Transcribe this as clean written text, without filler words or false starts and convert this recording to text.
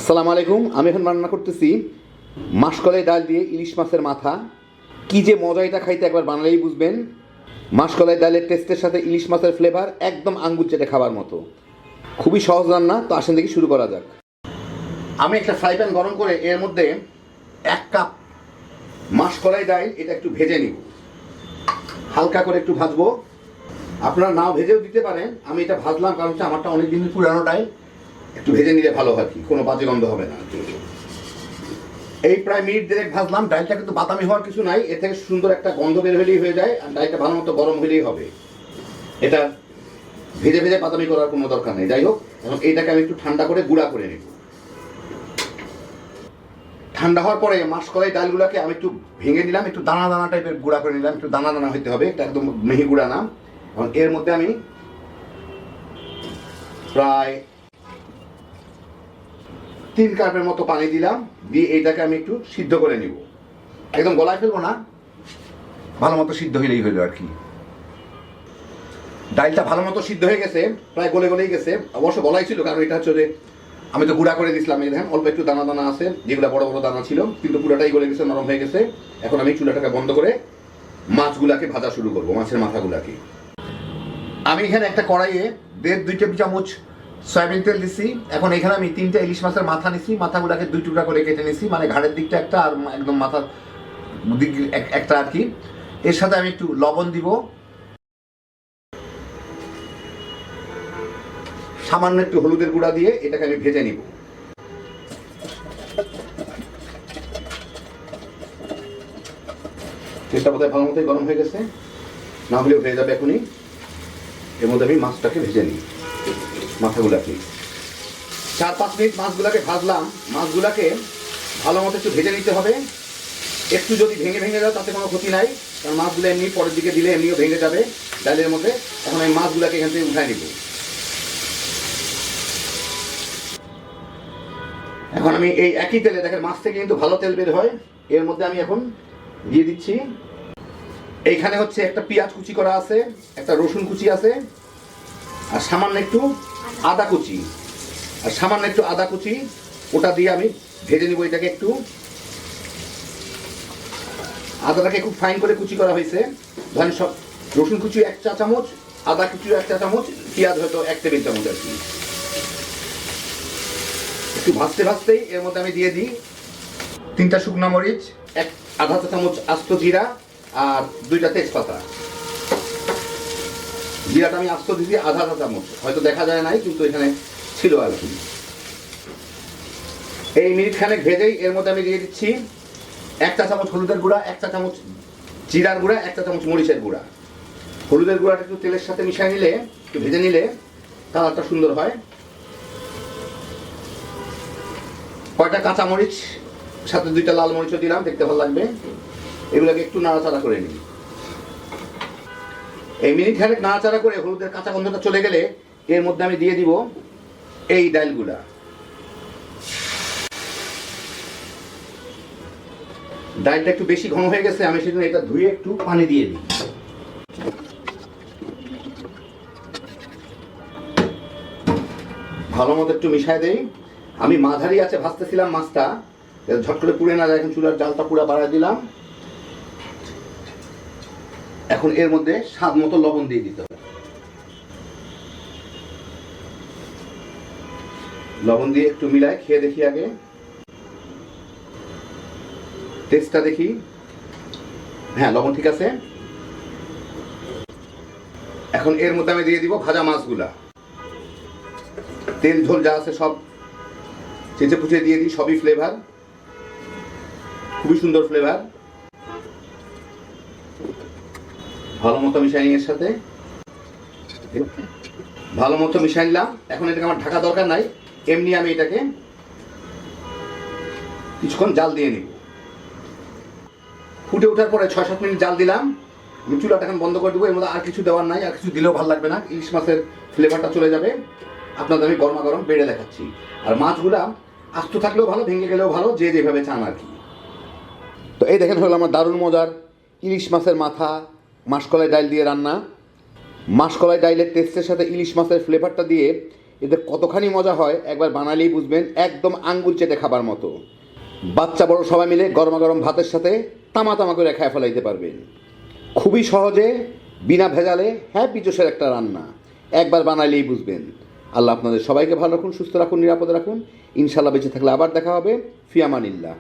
আসসালামু আলাইকুম। আমি এখন রান্না করতেছি মাসকলাই ডাল দিয়ে ইলিশ মাছের মাথা। কি যে মজা, এটা খাইতে একবার বানালেই বুঝবেন। মাসকলাই ডালের টেস্টের সাথে ইলিশ মাছের ফ্লেভার একদম আঙ্গুর চেটে খাবার মতো। খুবই সহজ রান্না, তো আসেন দেখি শুরু করা যাক। আমি একটা ফ্রাই প্যান গরম করে এর মধ্যে 1 কাপ মাসকলাই ডাল এটা একটু ভেজে নিব। হালকা করে একটু ভাজবো, আপনারা নাও ভেজেও দিতে পারেন। আমি এটা ভাজলাম কারণ হচ্ছে আমারটা অনেক দিন পুরানো ডাল, একটু ভেজে নিলে ভালো হয়, কি কোনো বাজে গন্ধ হবে না। এই প্রায় মিনিট দেড়েক ভাজলাম। ডালটা কিন্তু বাদামি হওয়ার কিছু নাই, এর থেকে সুন্দর একটা গন্ধ বের হলেই হয়ে যায়। আর ডালটা ভালো মতো গরম হলেই হবে, এটা ভেজে ভেজে বাদামি করার কোনো দরকার নেই। যাই হোক, এখন এইটাকে আমি একটু ঠান্ডা করে গুঁড়া করে নেব। ঠান্ডা হওয়ার পরে মাসকলাই ডালগুলোকে আমি একটু ভেঙে নিলাম, একটু দানা দানা টাইপের গুঁড়া করে নিলাম। একটু দানা দানা হইতে হবে, এটা একদম মিহি গুঁড়া না। এখন এর মধ্যে আমি প্রায় 3 কাপের মতো পানি দিলাম, দিয়ে এইটাকে আমি একটু সিদ্ধ করে নিব। একদম গলায় ফেলবো না, ভালো মতো সিদ্ধ হলেই হইলো আর কি। ডালটা ভালো মতো সিদ্ধ হয়ে গেছে, প্রায় গলে গলেই গেছে। অবশ্য গলাই ছিল, কারণ এটা হচ্ছে যে আমি তো গুঁড়া করে দিয়েছিলাম। এই দেখেন অল্প একটু দানা দানা আছে, যেগুলো বড় বড় দানা ছিল, কিন্তু পুরোটাই গলে গেছে, নরম হয়ে গেছে। এখন আমি চুলাটাকে বন্ধ করে মাছগুলাকে ভাজা শুরু করব, মাছের মাথাগুলাকে। আমি এখানে একটা কড়াইয়ে 1.5-2 টেবিল চামচ সয়াবিন তেল দিছি। এখন এখানে আমি 3টা ইলিশ মাছের মাথা নিছি, মাথাগুলাকে 2 টুকরা করে কেটে নিছি, মানে ঘাড়ের দিকটা একটা আর একদম মাথার দিক একটা আর কি। এর সাথে আমি একটু লবণ দিব, সামান্য একটু হলুদের গুঁড়া দিয়ে এটাকে আমি ভেজে নিব। তেলটা বোধহয় ভালো মতোই গরম হয়ে গেছে, না হলেও হয়ে যাবে এখনই। এর মধ্যে আমি মাছটাকে ভেজে নিই, মাথাগুলাকে 4-5 মিনিট মাছগুলাকে ভাজলাম। মাছগুলাকে ভালো মতো একটু ভেজে নিতে হবে। একটু যদি ভেঙে ভেঙে যাও তাতে কোনো ক্ষতি নাই, কারণ মাছগুলো এমনি পরের দিকে দিলে এমনিও ভেঙে যাবে ডালের মধ্যে। এখন আমি মাছগুলাকে এখান থেকে উঠাই নিব। এখন আমি এই একই তেলে, দেখেন মাছ থেকে কিন্তু ভালো তেল বের হয়, এর মধ্যে আমি এখন দিয়ে দিচ্ছি। এইখানে হচ্ছে একটা পেঁয়াজ কুচি করা আছে, একটা রসুন কুচি আছে, আর সামান্য একটু আদা কুচি, ওটা দিয়ে আমি ভেজে নিব। এটাকে একটু, আদাটাকে খুব ফাইন করে কুচি করা হয়েছে। ধরেন সব রসুন কুচি 1 চা চামচ, আদা কুচি 1 চা চামচ, পেঁয়াজ হয়তো 1 টেবিল চামচ আর কি। একটু ভাজতে ভাজতেই এর মধ্যে আমি দিয়ে দিই 3টা শুকনা মরিচ, আধা চা চামচ আস্ত জিরা, আর 2টা তেজপাতা। জিরাটা আমি আস্ত দিয়েছি আধা চা চামচ, হয়তো দেখা যায় নাই, কিন্তু এখানে ছিল আর কি। এই মিনিট খানেক ভেজেই এর মধ্যে আমি দিয়ে দিচ্ছি 1 চা চামচ হলুদের গুঁড়া, 1 চা চামচ জিরার গুঁড়া, 1 চা চামচ মরিচের গুঁড়া। হলুদের গুঁড়াটা একটু তেলের সাথে মিশিয়ে নিলে, একটু ভেজে নিলে কালারটা সুন্দর হয়। কয়টা কাঁচামরিচ, সাথে 2টা লাল মরিচও দিলাম, দেখতে ভালো লাগবে। এগুলোকে একটু নাড়াচাড়া করে নিই। এই মিনিট খানেক নাড়াচাড়া করে হলুদের কাঁচা গন্ধটা চলে গেলে এর মধ্যে আমি দিয়ে দিব এই ডালগুলা। ডালটা একটু বেশি ঘন হয়ে গেছে, আমি সেজন্য এটা ধুয়ে একটু পানি দিয়ে দিই। ভালো মতো একটু মিশাই দেই। আমি মাঝারি আছে ভাজতেছিলাম মাছটা, ঝট করে পুড়ে না যায়। এখন চুলার জালটা পুরো বাড়ায় দিলাম। এখন এর মধ্যে স্বাদ মতো লবণ দিয়ে দিতে হবে। লবণ দিয়ে একটু মিলাই খেয়ে দেখি, আগে টেস্টটা দেখি। হ্যাঁ, লবণ ঠিক আছে। এখন এর মধ্যে আমি দিয়ে দিব ভাজা মাছগুলা। তেল ঝোল যা আছে সব চেঁচে পুচে দিয়ে দিই, সবই ফ্লেভার, খুবই সুন্দর ফ্লেভার। ভালো মতো মিশাই এর সাথে, ভালো মতো মিশাই নিলাম। এখন এটাকে আমার ঢাকা দরকার নাই, এমনি আমি এটাকে কিছুক্ষণ জাল দিয়ে নিব। ফুটে ওঠার পরে 6-7 মিনিট জাল দিলাম। আমি চুলাটা এখন বন্ধ করে দেবো। এর মধ্যে আর কিছু দেওয়ার নাই, আর কিছু দিলেও ভালো লাগবে না, ইলিশ মাছের ফ্লেভারটা চলে যাবে। আপনাদের আমি গরমা গরম বেড়ে দেখাচ্ছি। আর মাছগুলা আস্ত থাকলেও ভালো, ভেঙে গেলেও ভালো, যে যেভাবে চান আর কি। তো এই দেখেন হলো আমার দারুণ মজার ইলিশ মাছের মাথা মাসকলাই ডাল দিয়ে রান্না। মাসকলাই ডালের টেস্টের সাথে ইলিশ মাছের ফ্লেভারটা দিয়ে এতে কতখানি মজা হয় একবার বানালেই বুঝবেন, একদম আঙ্গুল চেটে খাবার মতো। বাচ্চা বড় সবাই মিলে গরমা গরম ভাতের সাথে তামা তামা করে খেয়ে ফেলাইতে পারবেন। খুবই সহজে বিনা ভেজালে হ্যাপি জোশের একটা রান্না, একবার বানালেই বুঝবেন। আল্লাহ আপনাদের সবাইকে ভালো রাখুন, সুস্থ রাখুন, নিরাপদে রাখুন। ইনশাল্লাহ বেঁচে থাকলে আবার দেখা হবে। ফি আমানিল্লাহ।